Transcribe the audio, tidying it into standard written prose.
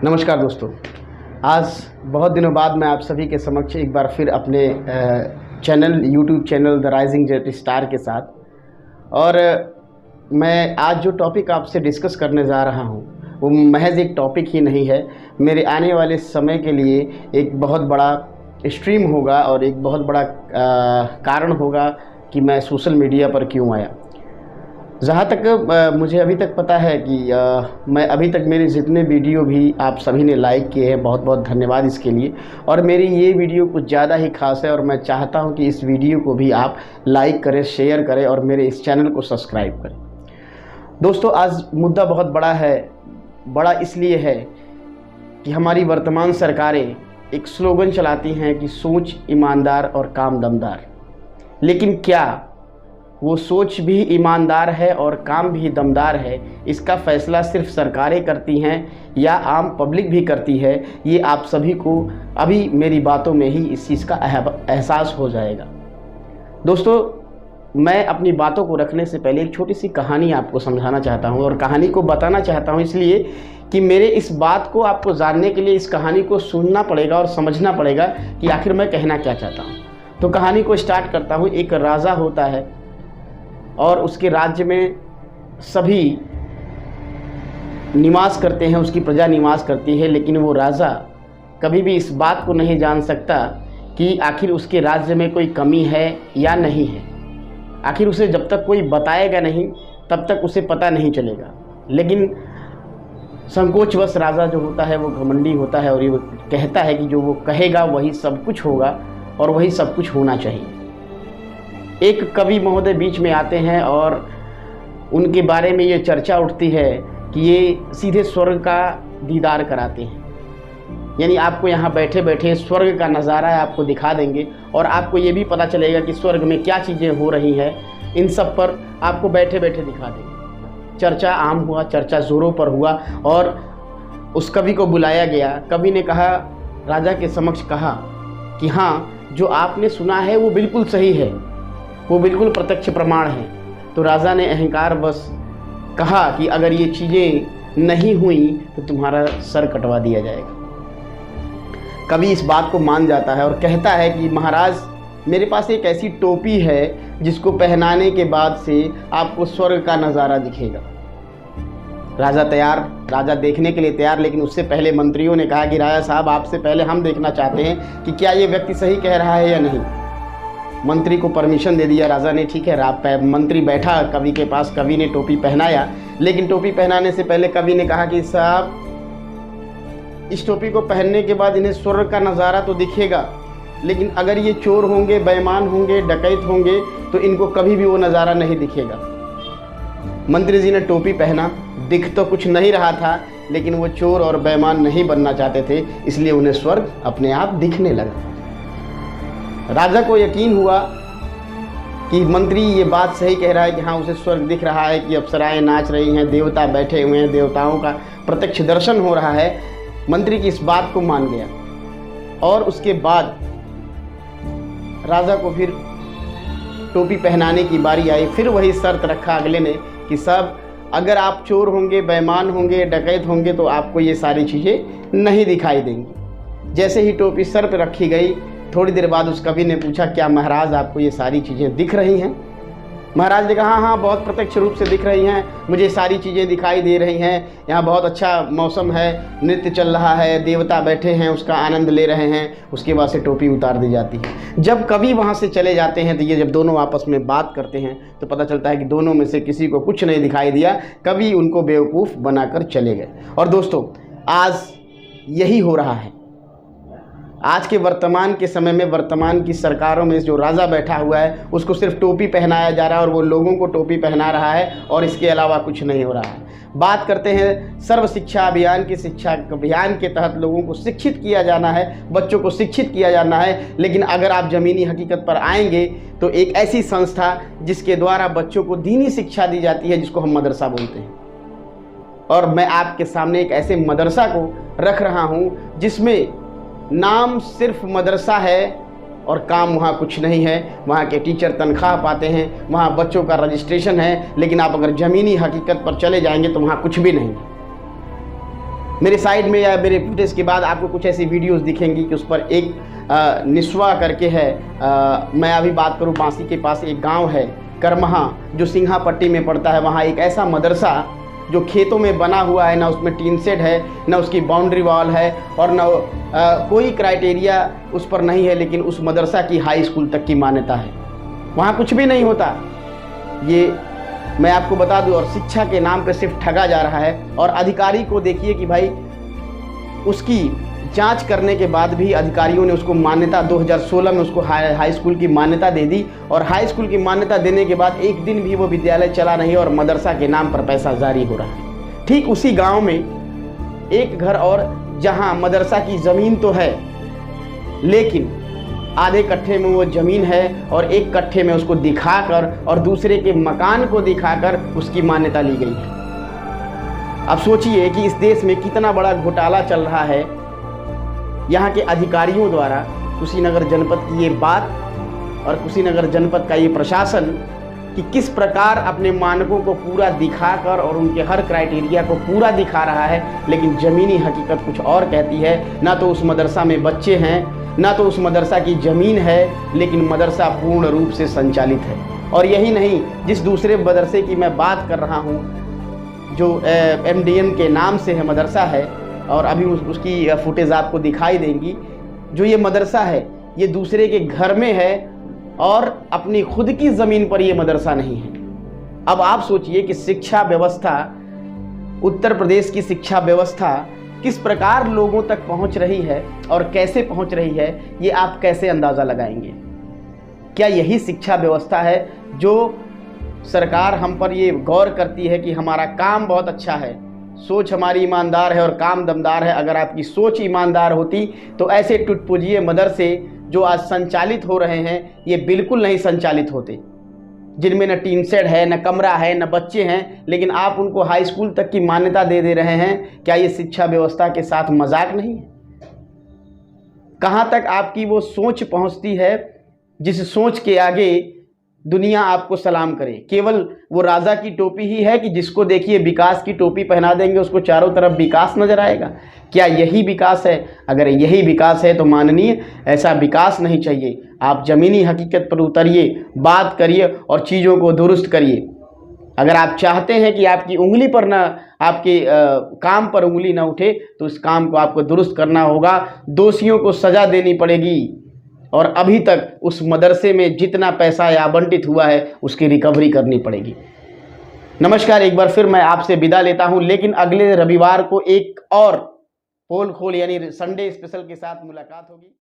नमस्कार दोस्तों, आज बहुत दिनों बाद मैं आप सभी के समक्ष एक बार फिर अपने YouTube channel the rising jet star के साथ और मैं आज जो टॉपिक आपसे डिस्कस करने जा रहा हूँ वो महज एक टॉपिक ही नहीं है, मेरे आने वाले समय के लिए एक बहुत बड़ा स्ट्रीम होगा और एक बहुत बड़ा कारण होगा कि मैं सोशल मीडिया पर क्यों आया। जहाँ तक मुझे अभी तक पता है कि मैं अभी तक मेरे जितने वीडियो भी आप सभी ने लाइक किए हैं, बहुत बहुत धन्यवाद इसके लिए। और मेरी ये वीडियो कुछ ज़्यादा ही खास है और मैं चाहता हूँ कि इस वीडियो को भी आप लाइक करें, शेयर करें और मेरे इस चैनल को सब्सक्राइब करें। दोस्तों, आज मुद्दा बहुत बड़ा है। बड़ा इसलिए है कि हमारी वर्तमान सरकारें एक स्लोगन चलाती हैं कि सोच ईमानदार और काम दमदार, लेकिन क्या वो सोच भी ईमानदार है और काम भी दमदार है, इसका फ़ैसला सिर्फ सरकारें करती हैं या आम पब्लिक भी करती है? ये आप सभी को अभी मेरी बातों में ही इस चीज़ का एहसास हो जाएगा। दोस्तों, मैं अपनी बातों को रखने से पहले एक छोटी सी कहानी आपको समझाना चाहता हूँ और कहानी को बताना चाहता हूँ इसलिए कि मेरे इस बात को आपको जानने के लिए इस कहानी को सुनना पड़ेगा और समझना पड़ेगा कि आखिर मैं कहना क्या चाहता हूँ। तो कहानी को स्टार्ट करता हूँ। एक राजा होता है और उसके राज्य में सभी निवास करते हैं, उसकी प्रजा निवास करती है, लेकिन वो राजा कभी भी इस बात को नहीं जान सकता कि आखिर उसके राज्य में कोई कमी है या नहीं है। आखिर उसे जब तक कोई बताएगा नहीं तब तक उसे पता नहीं चलेगा। लेकिन संकोचवश राजा जो होता है वो घमंडी होता है और ये कहता है कि जो वो कहेगा वही सब कुछ होगा और वही सब कुछ होना चाहिए। एक कवि महोदय बीच में आते हैं और उनके बारे में ये चर्चा उठती है कि ये सीधे स्वर्ग का दीदार कराते हैं, यानी आपको यहाँ बैठे बैठे स्वर्ग का नज़ारा आपको दिखा देंगे और आपको ये भी पता चलेगा कि स्वर्ग में क्या चीज़ें हो रही हैं, इन सब पर आपको बैठे बैठे दिखा देंगे। चर्चा आम हुआ, चर्चा ज़ोरों पर हुआ और उस कवि को बुलाया गया। कवि ने कहा, राजा के समक्ष कहा कि हाँ, जो आपने सुना है वो बिल्कुल सही है, वो बिल्कुल प्रत्यक्ष प्रमाण है। तो राजा ने अहंकार बस कहा कि अगर ये चीज़ें नहीं हुई तो तुम्हारा सर कटवा दिया जाएगा। कवि इस बात को मान जाता है और कहता है कि महाराज, मेरे पास एक ऐसी टोपी है जिसको पहनाने के बाद से आपको स्वर्ग का नज़ारा दिखेगा। राजा तैयार, राजा देखने के लिए तैयार, लेकिन उससे पहले मंत्रियों ने कहा कि राजा साहब, आपसे पहले हम देखना चाहते हैं कि क्या ये व्यक्ति सही कह रहा है या नहीं। मंत्री को परमिशन दे दिया राजा ने। ठीक है, मंत्री बैठा कवि के पास, कवि ने टोपी पहनाया, लेकिन टोपी पहनाने से पहले कवि ने कहा कि साहब, इस टोपी को पहनने के बाद इन्हें स्वर्ग का नज़ारा तो दिखेगा, लेकिन अगर ये चोर होंगे, बेईमान होंगे, डकैत होंगे तो इनको कभी भी वो नज़ारा नहीं दिखेगा। मंत्री जी ने टोपी पहना, दिख तो कुछ नहीं रहा था, लेकिन वो चोर और बेईमान नहीं बनना चाहते थे, इसलिए उन्हें स्वर्ग अपने आप दिखने लगा। राजा को यकीन हुआ कि मंत्री ये बात सही कह रहा है कि हाँ, उसे स्वर्ग दिख रहा है कि अप्सराएं नाच रही हैं, देवता बैठे हुए हैं, देवताओं का प्रत्यक्ष दर्शन हो रहा है। मंत्री की इस बात को मान गया और उसके बाद राजा को फिर टोपी पहनाने की बारी आई। फिर वही शर्त रखा अगले ने कि सब, अगर आप चोर होंगे, बेईमान होंगे, डकैत होंगे तो आपको ये सारी चीज़ें नहीं दिखाई देंगी। जैसे ही टोपी सर पर रखी गई, थोड़ी देर बाद उस कवि ने पूछा, क्या महाराज आपको ये सारी चीज़ें दिख रही हैं? महाराज ने कहा, हाँ, बहुत प्रत्यक्ष रूप से दिख रही हैं, मुझे सारी चीज़ें दिखाई दे रही हैं। यहाँ बहुत अच्छा मौसम है, नृत्य चल रहा है, देवता बैठे हैं, उसका आनंद ले रहे हैं। उसके बाद से टोपी उतार दी जाती है। जब कवि वहाँ से चले जाते हैं तो ये जब दोनों आपस में बात करते हैं तो पता चलता है कि दोनों में से किसी को कुछ नहीं दिखाई दिया। कवि उनको बेवकूफ़ बनाकर चले गए। और दोस्तों, आज यही हो रहा है। आज के वर्तमान के समय में वर्तमान की सरकारों में जो राजा बैठा हुआ है उसको सिर्फ टोपी पहनाया जा रहा है और वो लोगों को टोपी पहना रहा है और इसके अलावा कुछ नहीं हो रहा है। बात करते हैं सर्व शिक्षा अभियान की। शिक्षा अभियान के तहत लोगों को शिक्षित किया जाना है, बच्चों को शिक्षित किया जाना है, लेकिन अगर आप ज़मीनी हकीकत पर आएंगे तो एक ऐसी संस्था जिसके द्वारा बच्चों को दीनी शिक्षा दी जाती है, जिसको हम मदरसा बोलते हैं। और मैं आपके सामने एक ऐसे मदरसा को रख रहा हूँ जिसमें नाम सिर्फ मदरसा है और काम वहाँ कुछ नहीं है। वहाँ के टीचर तनख्वाह पाते हैं, वहाँ बच्चों का रजिस्ट्रेशन है, लेकिन आप अगर ज़मीनी हकीकत पर चले जाएंगे तो वहाँ कुछ भी नहीं है। मेरे साइड में या मेरे फुटेज के बाद आपको कुछ ऐसी वीडियोस दिखेंगी कि उस पर एक निस्वा करके है। मैं अभी बात करूं, बांसी के पास एक गांव है करमहा, जो सिंघापट्टी में पड़ता है। वहाँ एक ऐसा मदरसा जो खेतों में बना हुआ है, ना उसमें टीन शेड है, ना उसकी बाउंड्री वॉल है, और ना कोई क्राइटेरिया उस पर नहीं है, लेकिन उस मदरसा की हाई स्कूल तक की मान्यता है। वहाँ कुछ भी नहीं होता, ये मैं आपको बता दूं। और शिक्षा के नाम पे सिर्फ ठगा जा रहा है। और अधिकारी को देखिए कि भाई उसकी जांच करने के बाद भी अधिकारियों ने उसको मान्यता 2016 में उसको हाई स्कूल की मान्यता दे दी। और हाई स्कूल की मान्यता देने के बाद एक दिन भी वो विद्यालय चला नहीं और मदरसा के नाम पर पैसा जारी हो रहा है। ठीक उसी गांव में एक घर और, जहां मदरसा की ज़मीन तो है, लेकिन आधे कट्ठे में वो ज़मीन है और एक कट्ठे में उसको दिखाकर और दूसरे के मकान को दिखाकर उसकी मान्यता ली गई है। अब सोचिए कि इस देश में कितना बड़ा घोटाला चल रहा है यहाँ के अधिकारियों द्वारा। कुशीनगर जनपद की ये बात और कुशीनगर जनपद का ये प्रशासन कि किस प्रकार अपने मानकों को पूरा दिखाकर और उनके हर क्राइटेरिया को पूरा दिखा रहा है, लेकिन ज़मीनी हकीकत कुछ और कहती है। ना तो उस मदरसा में बच्चे हैं, ना तो उस मदरसा की ज़मीन है, लेकिन मदरसा पूर्ण रूप से संचालित है। और यही नहीं, जिस दूसरे मदरसे की मैं बात कर रहा हूँ, जो MDN के नाम से है मदरसा है, और अभी उसकी फुटेज आपको दिखाई देंगी। जो ये मदरसा है ये दूसरे के घर में है और अपनी खुद की ज़मीन पर ये मदरसा नहीं है। अब आप सोचिए कि शिक्षा व्यवस्था, उत्तर प्रदेश की शिक्षा व्यवस्था किस प्रकार लोगों तक पहुंच रही है और कैसे पहुंच रही है, ये आप कैसे अंदाज़ा लगाएंगे? क्या यही शिक्षा व्यवस्था है जो सरकार हम पर ये गौर करती है कि हमारा काम बहुत अच्छा है, सोच हमारी ईमानदार है और काम दमदार है? अगर आपकी सोच ईमानदार होती तो ऐसे टुटपुजिए मदरसे जो आज संचालित हो रहे हैं ये बिल्कुल नहीं संचालित होते, जिनमें न टीन शेड है, न कमरा है, न बच्चे हैं, लेकिन आप उनको हाई स्कूल तक की मान्यता दे रहे हैं। क्या ये शिक्षा व्यवस्था के साथ मजाक नहीं है? कहाँ तक आपकी वो सोच पहुँचती है जिस सोच के आगे दुनिया आपको सलाम करे? केवल वो राजा की टोपी ही है कि जिसको देखिए विकास की टोपी पहना देंगे, उसको चारों तरफ विकास नजर आएगा? क्या यही विकास है? अगर यही विकास है तो माननीय, ऐसा विकास नहीं चाहिए। आप ज़मीनी हकीकत पर उतरिए, बात करिए और चीज़ों को दुरुस्त करिए। अगर आप चाहते हैं कि आपकी उंगली पर ना, आपके काम पर उंगली ना उठे, तो इस काम को आपको दुरुस्त करना होगा। दोषियों को सज़ा देनी पड़ेगी और अभी तक उस मदरसे में जितना पैसा आवंटित हुआ है उसकी रिकवरी करनी पड़ेगी। नमस्कार, एक बार फिर मैं आपसे विदा लेता हूं, लेकिन अगले रविवार को एक और पोल खोल यानी संडे स्पेशल के साथ मुलाकात होगी।